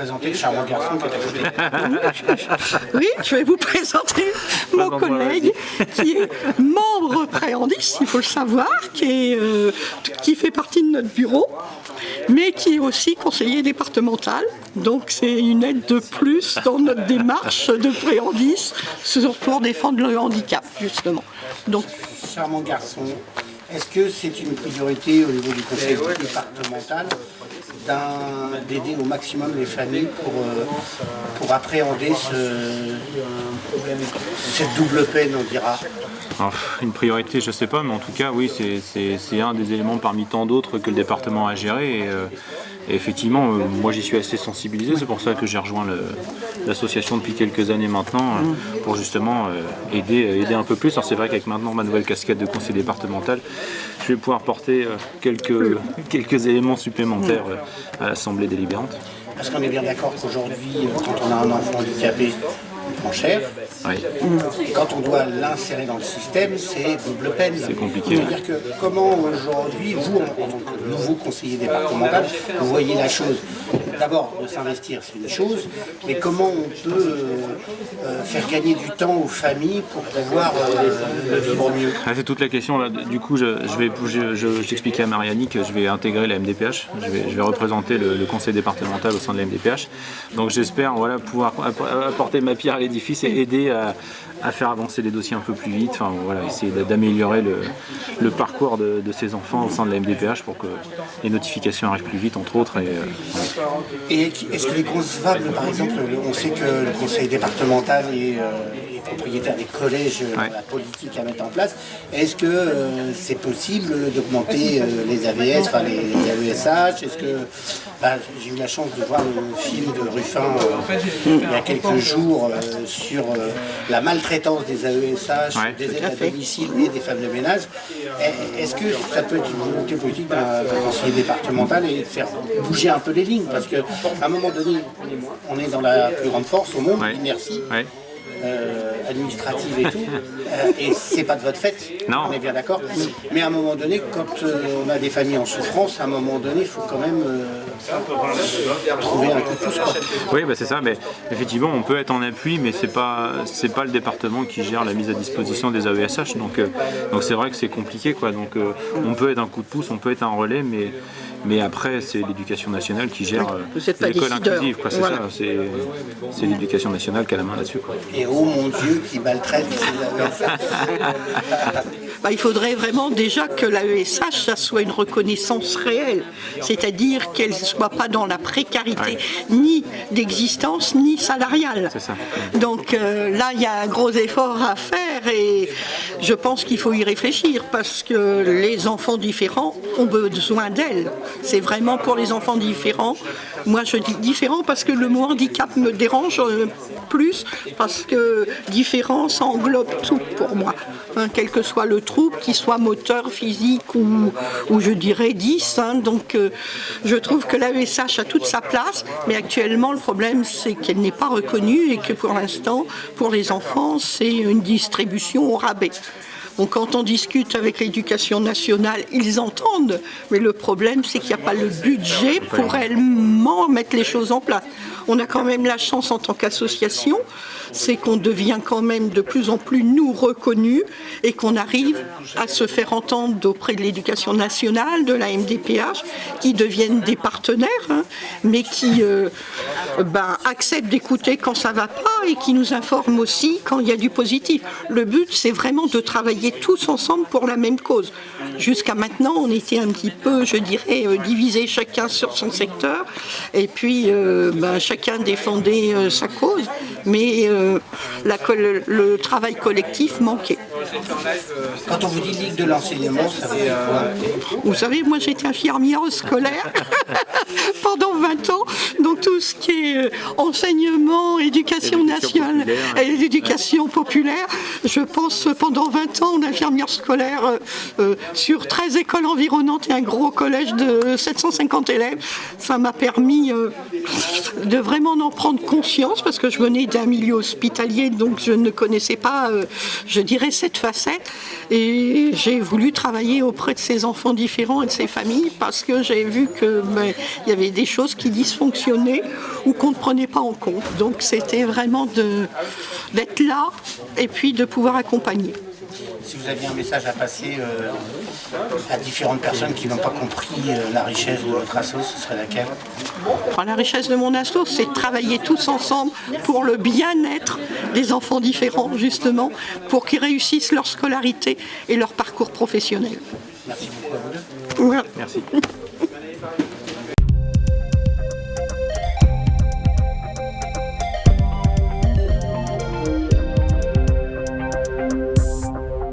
présenter le charmant garçon qui est à côté. Oui, je vais vous présenter mon collègue qui est membre Préandis, il faut le savoir, qui fait partie de notre bureau, mais qui est aussi conseiller départemental. Donc c'est une aide de plus dans notre démarche de Préandis pour défendre le handicap, justement. Donc, Charmant garçon, est-ce que c'est une priorité au niveau du conseil départemental d'aider au maximum les familles pour appréhender cette double peine, on dira? Alors, une priorité, je ne sais pas, mais en tout cas, oui, c'est un des éléments parmi tant d'autres que le département a géré. Et effectivement, moi j'y suis assez sensibilisé, c'est pour ça que j'ai rejoint l'association depuis quelques années maintenant, pour justement aider un peu plus. Alors c'est vrai qu'avec maintenant ma nouvelle casquette de conseiller départemental, je vais pouvoir porter quelques éléments supplémentaires à l'Assemblée délibérante. Parce qu'on est bien d'accord qu'aujourd'hui, quand on a un enfant handicapé, on prend cher. Oui. Et quand on doit l'insérer dans le système, c'est double peine. C'est compliqué. C'est-à-dire que comment aujourd'hui, vous, en tant que nouveau conseiller départemental, vous voyez la chose? D'abord, de s'investir, c'est une chose, mais comment on peut faire gagner du temps aux familles pour pouvoir le vivre mieux? C'est toute la question là. Du coup, j'expliquais à Mariani que je vais intégrer la MDPH. Je vais représenter le conseil départemental au sein de la MDPH. Donc j'espère pouvoir apporter ma pierre à l'édifice et aider à faire avancer les dossiers un peu plus vite. Enfin, essayer d'améliorer le parcours de ces enfants au sein de la MDPH pour que les notifications arrivent plus vite, entre autres. Et est-ce que les concevables, par exemple, on sait que le conseil départemental est propriétaire des collèges, la politique à mettre en place, est-ce que c'est possible d'augmenter les AVS, enfin les AESH? Est-ce que j'ai eu la chance de voir le film de Ruffin il y a quelques jours sur la maltraitance des AESH, des aides à domicile et des femmes de ménage. Est-ce que ça peut être une volonté politique d'un conseiller départemental et de faire bouger un peu les lignes? Parce qu'à un moment donné, on est dans la plus grande force au monde, l'inertie. Administrative et tout, et c'est pas de votre fait, non. On est bien d'accord. Mais à un moment donné, quand on a des familles en souffrance, à un moment donné, il faut quand même trouver un coup de pouce, quoi. Oui, c'est ça, mais effectivement, on peut être en appui, mais c'est pas le département qui gère la mise à disposition des AESH, donc c'est vrai que c'est compliqué, quoi. Donc on peut être un coup de pouce, on peut être un relais, mais après, c'est l'éducation nationale qui gère l'école inclusive, quoi. C'est ça, c'est l'éducation nationale qui a la main là-dessus, quoi. Et oh mon Dieu, qui maltraite ces AESH. Il faudrait vraiment déjà que l'AESH, ça soit une reconnaissance réelle, c'est-à-dire qu'elle ne soit pas dans la précarité, ni d'existence, ni salariale. C'est ça. Donc là, il y a un gros effort à faire et je pense qu'il faut y réfléchir parce que les enfants différents ont besoin d'elle. C'est vraiment pour les enfants différents. Moi, je dis différents parce que le mot handicap me dérange plus parce que différent, ça englobe tout pour moi. Quel que soit le trouble, qu'il soit moteur, physique ou je dirais 10. Donc je trouve que l'AESH a toute sa place, mais actuellement le problème c'est qu'elle n'est pas reconnue et que pour l'instant, pour les enfants, c'est une distribution au rabais. Donc quand on discute avec l'éducation nationale, ils entendent, mais le problème c'est qu'il n'y a pas le budget pour réellement mettre les choses en place. On a quand même la chance en tant qu'association, c'est qu'on devient quand même de plus en plus nous reconnus et qu'on arrive à se faire entendre auprès de l'éducation nationale, de la MDPH, qui deviennent des partenaires, mais qui acceptent d'écouter quand ça ne va pas et qui nous informent aussi quand il y a du positif. Le but c'est vraiment de travailler tous ensemble pour la même cause. Jusqu'à maintenant, on était un petit peu, je dirais, divisés chacun sur son secteur et puis chacun défendait sa cause, mais le travail collectif manquait. Quand on vous dit Ligue de l'enseignement, ça veut dire quoi? Vous savez, moi j'étais infirmière scolaire pendant 20 ans, donc tout ce qui est enseignement, éducation nationale et l'éducation populaire, je pense pendant 20 ans en infirmière scolaire sur 13 écoles environnantes et un gros collège de 750 élèves, ça m'a permis de vraiment en prendre conscience parce que je venais d'un milieu hospitalier, donc je ne connaissais pas, je dirais, cette facette. Et j'ai voulu travailler auprès de ces enfants différents et de ces familles parce que j'ai vu qu'il y avait des choses qui dysfonctionnaient ou qu'on ne prenait pas en compte. Donc c'était vraiment d'être là et puis de pouvoir accompagner. Si vous aviez un message à passer à différentes personnes qui n'ont pas compris la richesse de votre asso, ce serait laquelle? La richesse de mon asso, c'est de travailler tous ensemble pour le bien-être des enfants différents, justement, pour qu'ils réussissent leur scolarité et leur parcours professionnel. Merci beaucoup à vous deux. Voilà. Merci.